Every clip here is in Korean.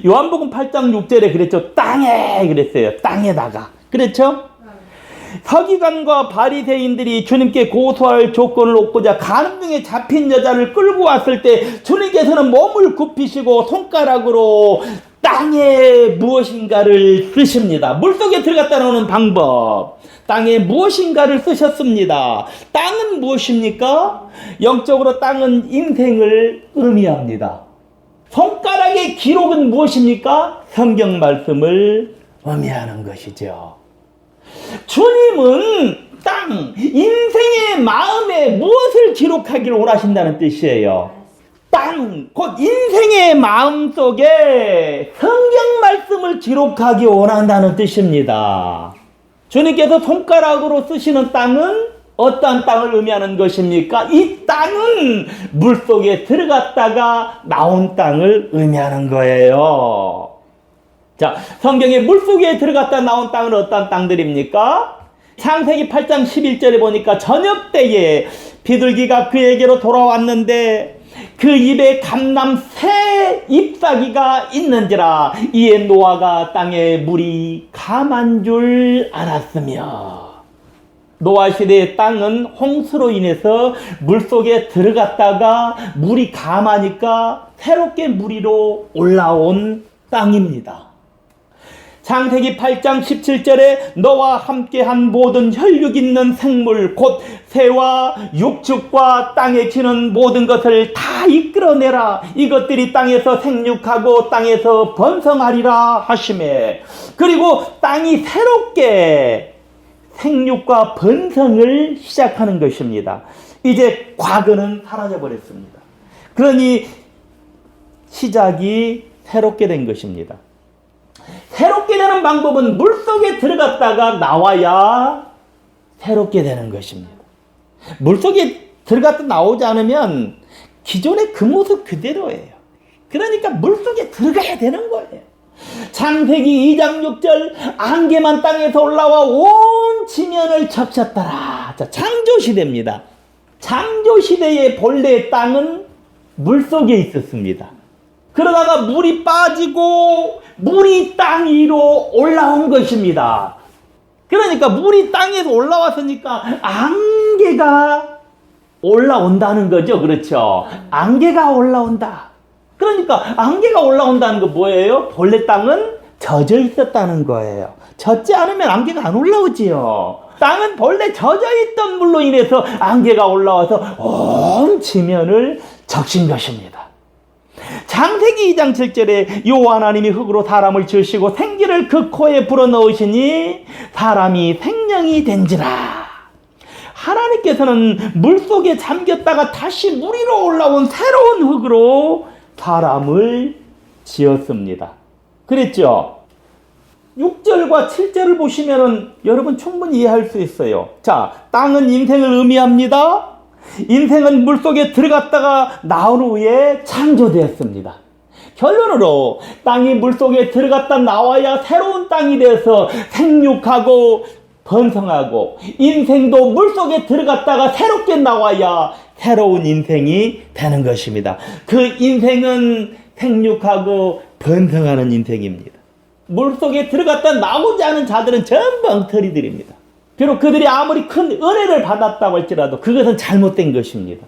요한복음 8장 6절에 그랬죠. 땅에 그랬어요. 땅에다가. 그렇죠? 서기관과 바리새인들이 주님께 고소할 조건을 얻고자 가늠 중에 잡힌 여자를 끌고 왔을 때 주님께서는 몸을 굽히시고 손가락으로 땅에 무엇인가를 쓰십니다. 물속에 들어갔다 나오는 방법. 땅에 무엇인가를 쓰셨습니다. 땅은 무엇입니까? 영적으로 땅은 인생을 의미합니다. 손가락의 기록은 무엇입니까? 성경 말씀을 의미하는 것이죠. 주님은 땅, 인생의 마음에 무엇을 기록하기를 원하신다는 뜻이에요. 땅, 곧 인생의 마음 속에 성경 말씀을 기록하기 원한다는 뜻입니다. 주님께서 손가락으로 쓰시는 땅은 어떠한 땅을 의미하는 것입니까? 이 땅은 물속에 들어갔다가 나온 땅을 의미하는 거예요. 자, 성경에 물속에 들어갔다 나온 땅은 어떠한 땅들입니까? 창세기 8장 11절에 보니까 저녁 때에 비둘기가 그에게로 돌아왔는데 그 입에 감람 새 잎사귀가 있는지라 이에 노아가 땅에 물이 감한 줄 알았으며. 노아 시대의 땅은 홍수로 인해서 물속에 들어갔다가 물이 감하니까 새롭게 물 위로 올라온 땅입니다. 창세기 8장 17절에 너와 함께한 모든 혈육 있는 생물 곧 새와 육축과 땅에 기는 모든 것을 다 이끌어내라. 이것들이 땅에서 생육하고 땅에서 번성하리라 하시매. 그리고 땅이 새롭게 생육과 번성을 시작하는 것입니다. 이제 과거는 사라져버렸습니다. 그러니 시작이 새롭게 된 것입니다. 새롭게 되는 방법은 물속에 들어갔다가 나와야 새롭게 되는 것입니다. 물속에 들어갔다 나오지 않으면 기존의 그 모습 그대로예요. 그러니까 물속에 들어가야 되는 거예요. 창세기 2장 6절 안개만 땅에서 올라와 온 지면을 적셨더라. 자, 창조시대입니다. 창조시대의 본래 땅은 물속에 있었습니다. 그러다가 물이 빠지고 물이 땅 위로 올라온 것입니다. 그러니까 물이 땅에서 올라왔으니까 안개가 올라온다는 거죠. 그렇죠? 안개가 올라온다. 그러니까 안개가 올라온다는 거 뭐예요? 본래 땅은 젖어 있었다는 거예요. 젖지 않으면 안개가 안 올라오지요. 땅은 본래 젖어 있던 물로 인해서 안개가 올라와서 온 지면을 적신 것입니다. 창세기 2장 7절에 여호와 하나님이 흙으로 사람을 지으시고 생기를 그 코에 불어넣으시니 사람이 생명이 된지라. 하나님께서는 물속에 잠겼다가 다시 물 위로 올라온 새로운 흙으로 사람을 지었습니다. 그랬죠? 6절과 7절을 보시면 여러분 충분히 이해할 수 있어요. 자, 땅은 인생을 의미합니다. 인생은 물속에 들어갔다가 나온 후에 창조되었습니다. 결론으로 땅이 물속에 들어갔다 나와야 새로운 땅이 되어서 생육하고 번성하고, 인생도 물속에 들어갔다가 새롭게 나와야 새로운 인생이 되는 것입니다. 그 인생은 생육하고 번성하는 인생입니다. 물속에 들어갔다 나오지 않은 자들은 전부 엉터리들입니다. 비록 그들이 아무리 큰 은혜를 받았다고 할지라도 그것은 잘못된 것입니다.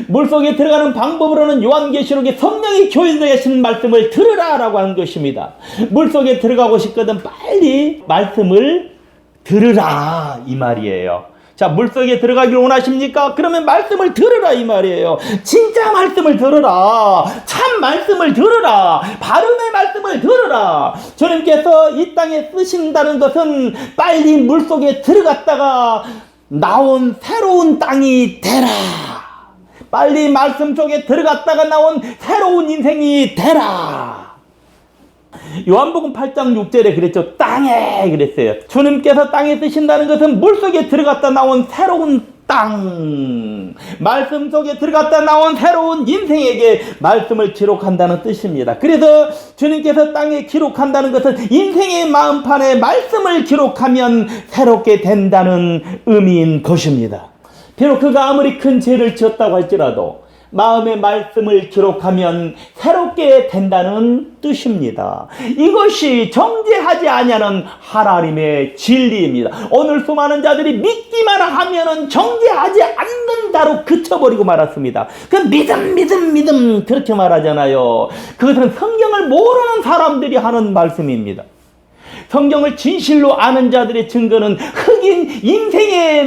물속에 들어가는 방법으로는 요한계시록에 성령이 교회에 하시는 말씀을 들으라 라고 하는 것입니다. 물속에 들어가고 싶거든 빨리 말씀을 들으라 이 말이에요. 자, 물속에 들어가기를 원하십니까? 그러면 말씀을 들으라 이 말이에요. 진짜 말씀을 들으라. 참 말씀을 들으라. 바름의 말씀을 들으라. 주님께서 이 땅에 쓰신다는 것은 빨리 물속에 들어갔다가 나온 새로운 땅이 되라. 빨리 말씀 속에 들어갔다가 나온 새로운 인생이 되라. 요한복음 8장 6절에 그랬죠. 땅에 그랬어요. 주님께서 땅에 쓰신다는 것은 물속에 들어갔다 나온 새로운 땅, 말씀 속에 들어갔다 나온 새로운 인생에게 말씀을 기록한다는 뜻입니다. 그래서 주님께서 땅에 기록한다는 것은 인생의 마음판에 말씀을 기록하면 새롭게 된다는 의미인 것입니다. 비록 그가 아무리 큰 죄를 지었다고 할지라도 마음의 말씀을 기록하면 새롭게 된다는 뜻입니다. 이것이 정죄하지 아니하는 하나님의 진리입니다. 오늘 수많은 자들이 믿기만 하면은 정죄하지 않는다로 그쳐버리고 말았습니다. 그 믿음 그렇게 말하잖아요. 그것은 성경을 모르는 사람들이 하는 말씀입니다. 성경을 진실로 아는 자들의 증거는 흑인 인생의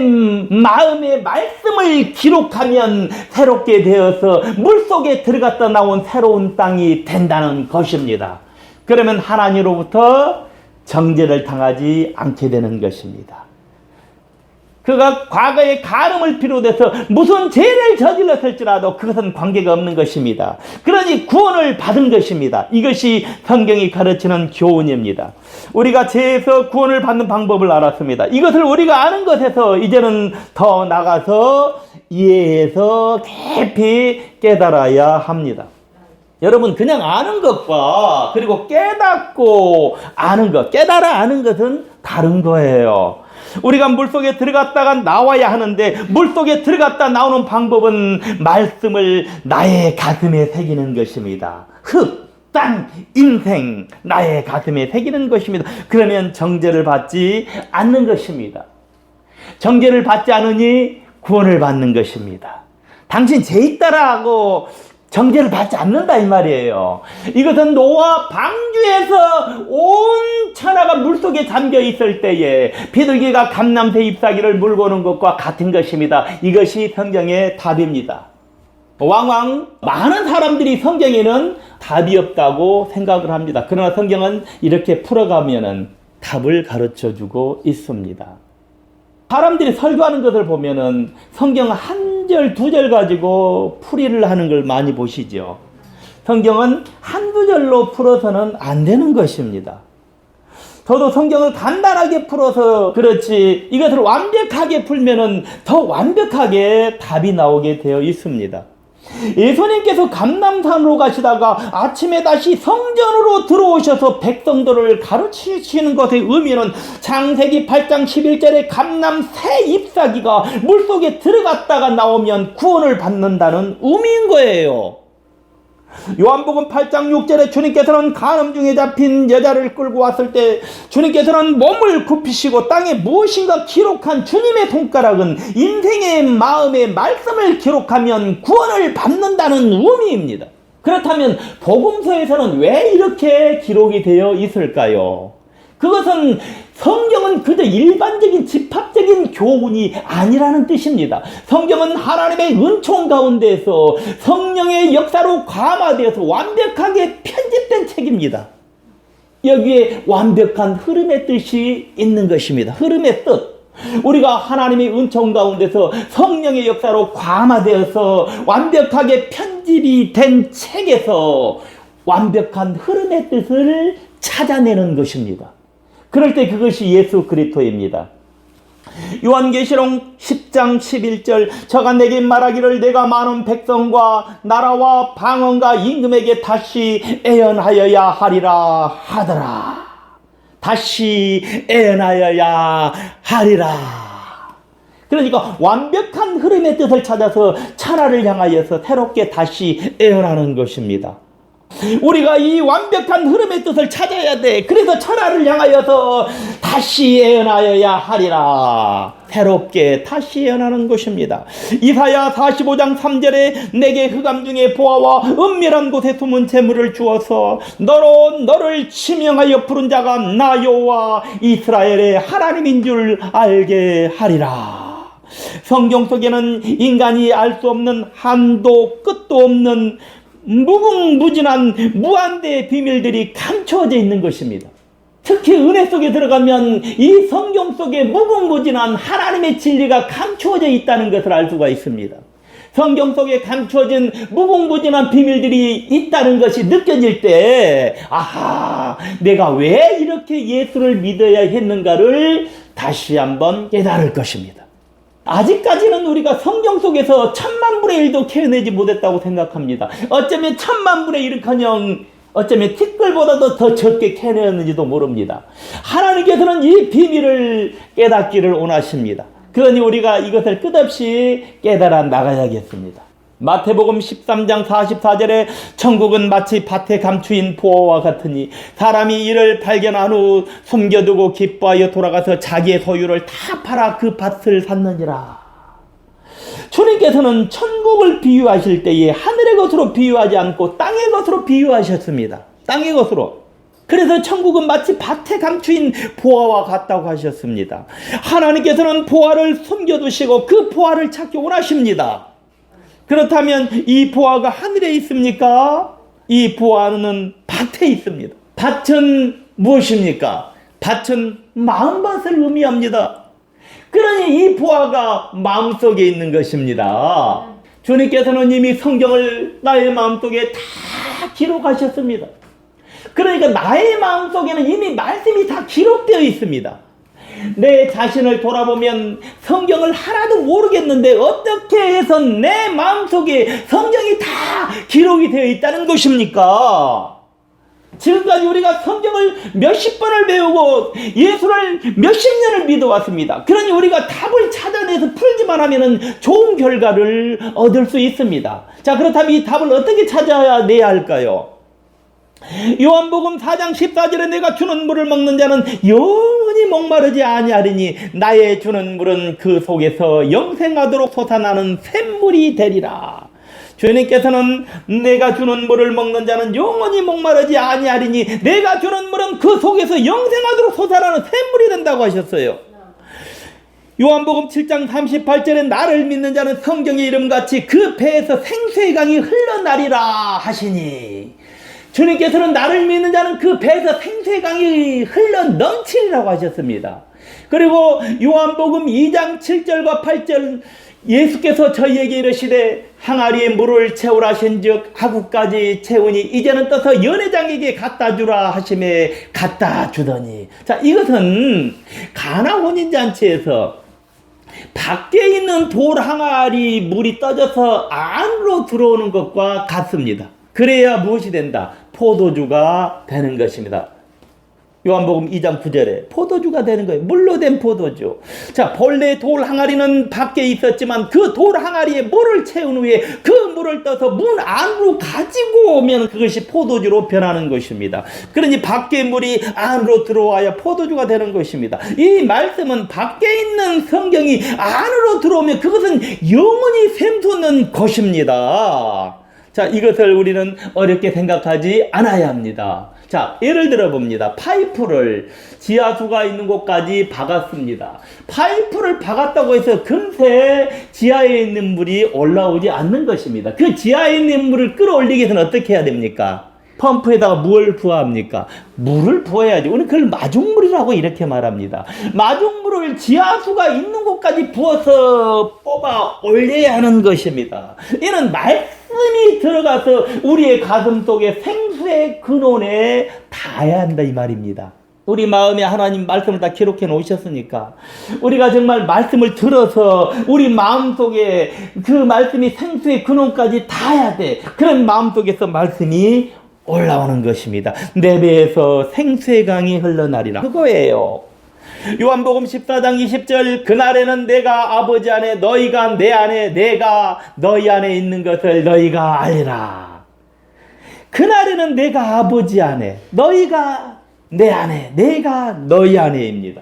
마음의 말씀을 기록하면 새롭게 되어서 물속에 들어갔다 나온 새로운 땅이 된다는 것입니다. 그러면 하나님으로부터 정죄를 당하지 않게 되는 것입니다. 그가 과거에 가늠을 비롯해서 무슨 죄를 저질렀을지라도 그것은 관계가 없는 것입니다. 그러니 구원을 받은 것입니다. 이것이 성경이 가르치는 교훈입니다. 우리가 죄에서 구원을 받는 방법을 알았습니다. 이것을 우리가 아는 것에서 이제는 더 나가서 이해해서 깊이 깨달아야 합니다. 여러분, 그냥 아는 것과 그리고 깨닫고 아는 것, 깨달아 아는 것은 다른 거예요. 우리가 물속에 들어갔다가 나와야 하는데 물속에 들어갔다 나오는 방법은 말씀을 나의 가슴에 새기는 것입니다. 흙, 땅, 인생 나의 가슴에 새기는 것입니다. 그러면 정죄를 받지 않는 것입니다. 정죄를 받지 않으니 구원을 받는 것입니다. 당신 죄 있다라 하고 정죄를 받지 않는다 이 말이에요. 이것은 노아 방주에서 온 천하가 물속에 잠겨 있을 때에 비둘기가 감람새 잎사귀를 물고 오는 것과 같은 것입니다. 이것이 성경의 답입니다. 왕왕 많은 사람들이 성경에는 답이 없다고 생각을 합니다. 그러나 성경은 이렇게 풀어가면은 답을 가르쳐주고 있습니다. 사람들이 설교하는 것을 보면은 성경 한 절, 두 절 가지고 풀이를 하는 걸 많이 보시죠. 성경은 한두 절로 풀어서는 안 되는 것입니다. 저도 성경을 간단하게 풀어서 그렇지 이것을 완벽하게 풀면은 더 완벽하게 답이 나오게 되어 있습니다. 예수님께서 감람산으로 가시다가 아침에 다시 성전으로 들어오셔서 백성들을 가르치시는 것의 의미는 창세기 8장 11절에 감람새 잎사귀가 물속에 들어갔다가 나오면 구원을 받는다는 의미인 거예요. 요한복음 8장 6절에 주님께서는 간음 중에 잡힌 여자를 끌고 왔을 때 주님께서는 몸을 굽히시고 땅에 무엇인가 기록한 주님의 손가락은 인생의 마음의 말씀을 기록하면 구원을 받는다는 의미입니다. 그렇다면 복음서에서는 왜 이렇게 기록이 되어 있을까요? 그것은 성경은 그저 일반적인 집합적인 교훈이 아니라는 뜻입니다. 성경은 하나님의 은총 가운데에서 성령의 역사로 감화되어서 완벽하게 편집된 책입니다. 여기에 완벽한 흐름의 뜻이 있는 것입니다. 흐름의 뜻. 우리가 하나님의 은총 가운데서 성령의 역사로 감화되어서 완벽하게 편집이 된 책에서 완벽한 흐름의 뜻을 찾아내는 것입니다. 그럴 때 그것이 예수 그리스도입니다. 요한계시록 10장 11절 저가 내게 말하기를 내가 많은 백성과 나라와 방언과 임금에게 다시 애언하여야 하리라 하더라. 다시 애언하여야 하리라. 그러니까 완벽한 흐름의 뜻을 찾아서 천하를 향하여서 새롭게 다시 애언하는 것입니다. 우리가 이 완벽한 흐름의 뜻을 찾아야 돼. 그래서 천하를 향하여서 다시 애언하여야 하리라. 새롭게 다시 애언하는 것입니다. 이사야 45장 3절에 내게 흑암 중에 보아와 은밀한 곳에 숨은 재물을 주어서 너를 지명하여 부른 자가 나 여호와 이스라엘의 하나님인 줄 알게 하리라. 성경 속에는 인간이 알 수 없는 한도 끝도 없는 무궁무진한 무한대의 비밀들이 감춰져 있는 것입니다. 특히 은혜 속에 들어가면 이 성경 속에 무궁무진한 하나님의 진리가 감추어져 있다는 것을 알 수가 있습니다. 성경 속에 감추어진 무궁무진한 비밀들이 있다는 것이 느껴질 때 아하, 내가 왜 이렇게 예수를 믿어야 했는가를 다시 한번 깨달을 것입니다. 아직까지는 우리가 성경 속에서 1000만분의 1도 캐내지 못했다고 생각합니다. 어쩌면 1000만분의 1은커녕 어쩌면 티끌보다도 더 적게 캐내었는지도 모릅니다. 하나님께서는 이 비밀을 깨닫기를 원하십니다. 그러니 우리가 이것을 끝없이 깨달아 나가야겠습니다. 마태복음 13장 44절에 천국은 마치 밭에 감추인 보화와 같으니 사람이 이를 발견한 후 숨겨두고 기뻐하여 돌아가서 자기의 소유를 다 팔아 그 밭을 샀느니라. 주님께서는 천국을 비유하실 때에 하늘의 것으로 비유하지 않고 땅의 것으로 비유하셨습니다. 땅의 것으로. 그래서 천국은 마치 밭에 감추인 보화와 같다고 하셨습니다. 하나님께서는 보화를 숨겨두시고 그 보화를 찾기 원하십니다. 그렇다면 이 보화가 하늘에 있습니까? 이 보화는 밭에 있습니다. 밭은 무엇입니까? 밭은 마음밭을 의미합니다. 그러니 이 보화가 마음속에 있는 것입니다. 주님께서는 이미 성경을 나의 마음속에 다 기록하셨습니다. 그러니까 나의 마음속에는 이미 말씀이 다 기록되어 있습니다. 내 자신을 돌아보면 성경을 하나도 모르겠는데 어떻게 해서 내 마음속에 성경이 다 기록이 되어 있다는 것입니까? 지금까지 우리가 성경을 몇십 번을 배우고 예수를 몇십 년을 믿어왔습니다. 그러니 우리가 답을 찾아내서 풀기만 하면 좋은 결과를 얻을 수 있습니다. 자, 그렇다면 이 답을 어떻게 찾아내야 할까요? 요한복음 4장 14절에 내가 주는 물을 먹는 자는 영원히 목마르지 아니하리니 나의 주는 물은 그 속에서 영생하도록 솟아나는 샘물이 되리라. 주님께서는 내가 주는 물을 먹는 자는 영원히 목마르지 아니하리니 내가 주는 물은 그 속에서 영생하도록 솟아나는 샘물이 된다고 하셨어요. 요한복음 7장 38절에 나를 믿는 자는 성경의 이름같이 그 배에서 생수의 강이 흘러나리라 하시니 주님께서는 나를 믿는 자는 그 배에서 생수의 강이 흘러 넘치리라고 하셨습니다. 그리고 요한복음 2장 7절과 8절 예수께서 저희에게 이르시되 항아리에 물을 채우라 하신즉 하구까지 채우니 이제는 떠서 연회장에게 갖다 주라 하심에 갖다 주더니. 자, 이것은 가나 혼인잔치에서 밖에 있는 돌 항아리 물이 떠져서 안으로 들어오는 것과 같습니다. 그래야 무엇이 된다? 포도주가 되는 것입니다. 요한복음 2장 9절에 포도주가 되는 거예요. 물로 된 포도주. 자, 본래 돌 항아리는 밖에 있었지만 그 돌 항아리에 물을 채운 후에 그 물을 떠서 문 안으로 가지고 오면 그것이 포도주로 변하는 것입니다. 그러니 밖에 물이 안으로 들어와야 포도주가 되는 것입니다. 이 말씀은 밖에 있는 성경이 안으로 들어오면 그것은 영원히 샘솟는 것입니다. 자, 이것을 우리는 어렵게 생각하지 않아야 합니다. 자, 예를 들어 봅니다. 파이프를 지하수가 있는 곳까지 박았습니다. 파이프를 박았다고 해서 금세 지하에 있는 물이 올라오지 않는 것입니다. 그 지하에 있는 물을 끌어올리기 위해서는 어떻게 해야 됩니까? 펌프에다가 뭘 부어합니까? 물을 부어야지. 우리 그걸 마중물이라고 이렇게 말합니다. 마중물을 지하수가 있는 곳까지 부어서 뽑아 올려야 하는 것입니다. 이는 말씀이 들어가서 우리의 가슴 속에 생수의 근원에 닿아야 한다 이 말입니다. 우리 마음에 하나님 말씀을 다 기록해 놓으셨으니까 우리가 정말 말씀을 들어서 우리 마음속에 그 말씀이 생수의 근원까지 닿아야 돼. 그런 마음속에서 말씀이 올라오는 것입니다. 내 배에서 생수의 강이 흘러나리라. 그거예요. 요한복음 14장 20절 그날에는 내가 아버지 안에 너희가 내 안에 내가 너희 안에 있는 것을 너희가 알리라. 그날에는 내가 아버지 안에 너희가 내 안에 내가 너희 안에입니다.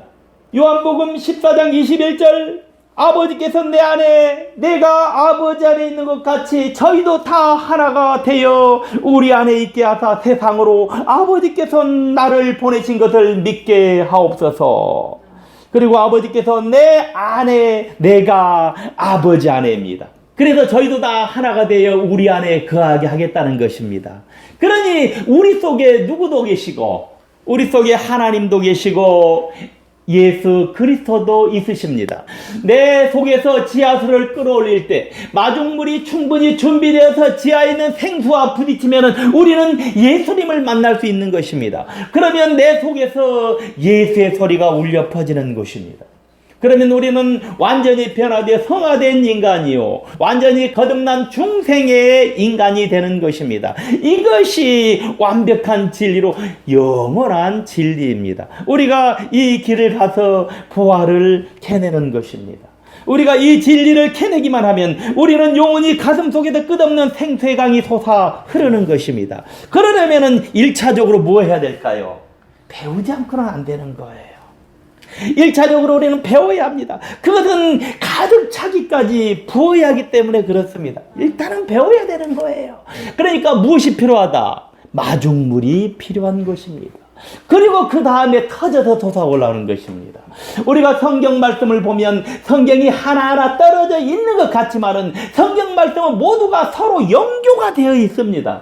요한복음 14장 21절 아버지께서 내 안에 내가 아버지 안에 있는 것 같이 저희도 다 하나가 되어 우리 안에 있게 하사 세상으로 아버지께서 나를 보내신 것을 믿게 하옵소서. 그리고 아버지께서 내 안에 내가 아버지 안에입니다. 그래서 저희도 다 하나가 되어 우리 안에 거하게 하겠다는 것입니다. 그러니 우리 속에 누구도 계시고 우리 속에 하나님도 계시고 예수 그리스도도 있으십니다. 내 속에서 지하수를 끌어올릴 때 마중물이 충분히 준비되어서 지하에 있는 생수와 부딪히면 우리는 예수님을 만날 수 있는 것입니다. 그러면 내 속에서 예수의 소리가 울려 퍼지는 것입니다. 그러면 우리는 완전히 변화되어 성화된 인간이요 완전히 거듭난 중생의 인간이 되는 것입니다. 이것이 완벽한 진리로 영원한 진리입니다. 우리가 이 길을 가서 부활을 캐내는 것입니다. 우리가 이 진리를 캐내기만 하면 우리는 영원히 가슴속에서 끝없는 생수의 강이 솟아 흐르는 것입니다. 그러려면 1차적으로 뭐 해야 될까요? 배우지 않고는 안 되는 거예요. 1차적으로 우리는 배워야 합니다. 그것은 가득 차기까지 부어야 하기 때문에 그렇습니다. 일단은 배워야 되는 거예요. 그러니까 무엇이 필요하다? 마중물이 필요한 것입니다. 그리고 그 다음에 터져서 솟아올라오는 것입니다. 우리가 성경 말씀을 보면 성경이 하나하나 떨어져 있는 것 같지만은 성경 말씀은 모두가 서로 연교가 되어 있습니다.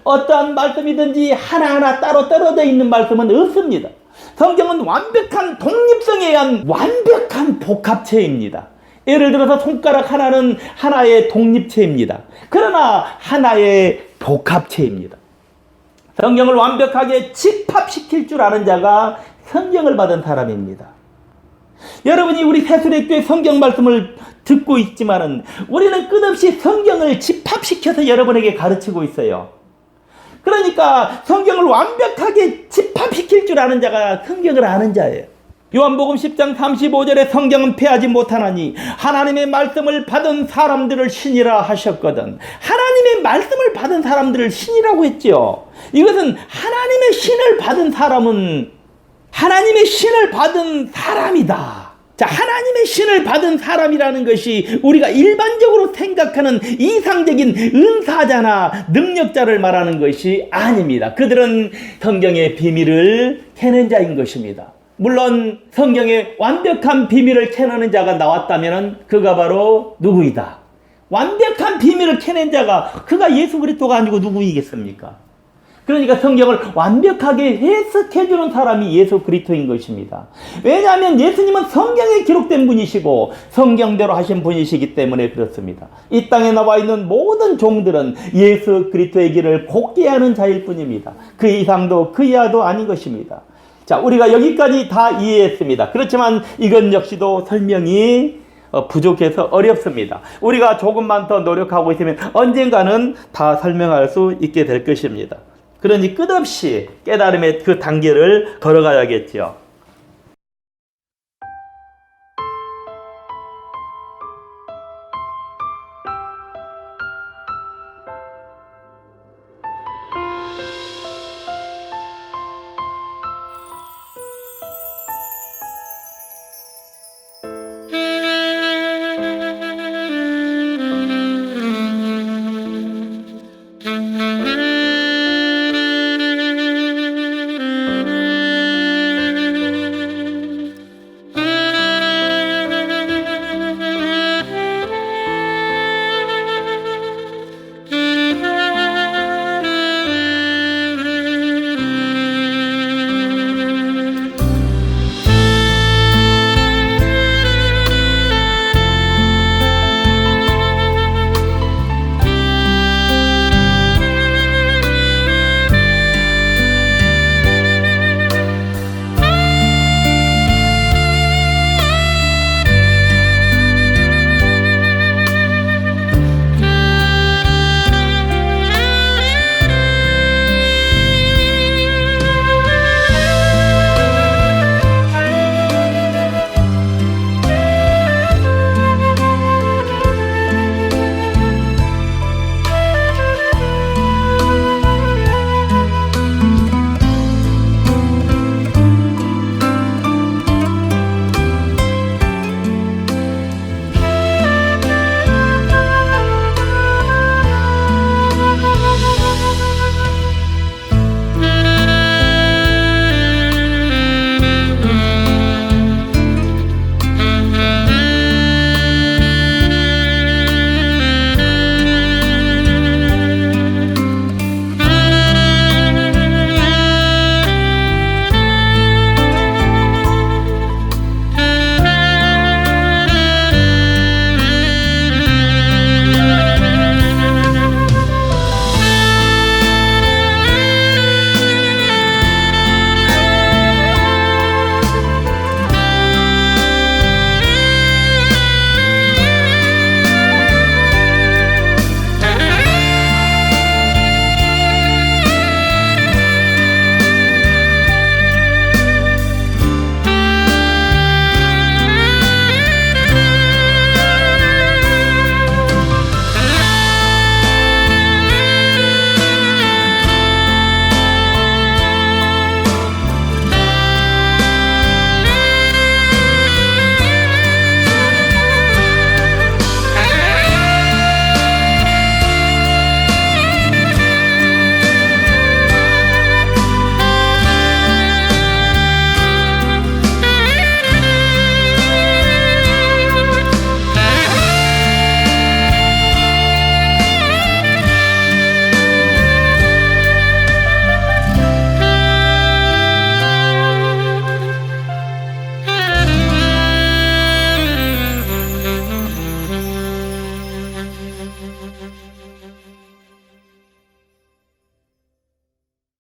어떠한 말씀이든지 하나하나 따로 떨어져 있는 말씀은 없습니다. 성경은 완벽한 독립성에 의한 완벽한 복합체입니다. 예를 들어서 손가락 하나는 하나의 독립체입니다. 그러나 하나의 복합체입니다. 성경을 완벽하게 집합시킬 줄 아는 자가 성경을 받은 사람입니다. 여러분이 우리 새수레교회 성경 말씀을 듣고 있지만은 우리는 끝없이 성경을 집합시켜서 여러분에게 가르치고 있어요. 그러니까 성경을 완벽하게 집합시킬 줄 아는 자가 성경을 아는 자예요. 요한복음 10장 35절에 성경은 패하지 못하나니 하나님의 말씀을 받은 사람들을 신이라 하셨거든. 하나님의 말씀을 받은 사람들을 신이라고 했죠. 이것은 하나님의 신을 받은 사람은 하나님의 신을 받은 사람이다. 자, 하나님의 신을 받은 사람이라는 것이 우리가 일반적으로 생각하는 이상적인 은사자나 능력자를 말하는 것이 아닙니다. 그들은 성경의 비밀을 캐는 자인 것입니다. 물론 성경의 완벽한 비밀을 캐내는 자가 나왔다면 그가 바로 누구이다? 완벽한 비밀을 캐낸 자가 그가 예수 그리스도가 아니고 누구이겠습니까? 그러니까 성경을 완벽하게 해석해주는 사람이 예수 그리스도인 것입니다. 왜냐하면 예수님은 성경에 기록된 분이시고 성경대로 하신 분이시기 때문에 그렇습니다. 이 땅에 나와 있는 모든 종들은 예수 그리스도의 길을 곱게 하는 자일 뿐입니다. 그 이상도 그 이하도 아닌 것입니다. 자, 우리가 여기까지 다 이해했습니다. 그렇지만 이건 역시도 설명이 부족해서 어렵습니다. 우리가 조금만 더 노력하고 있으면 언젠가는 다 설명할 수 있게 될 것입니다. 그러니 끝없이 깨달음의 그 단계를 걸어가야겠죠.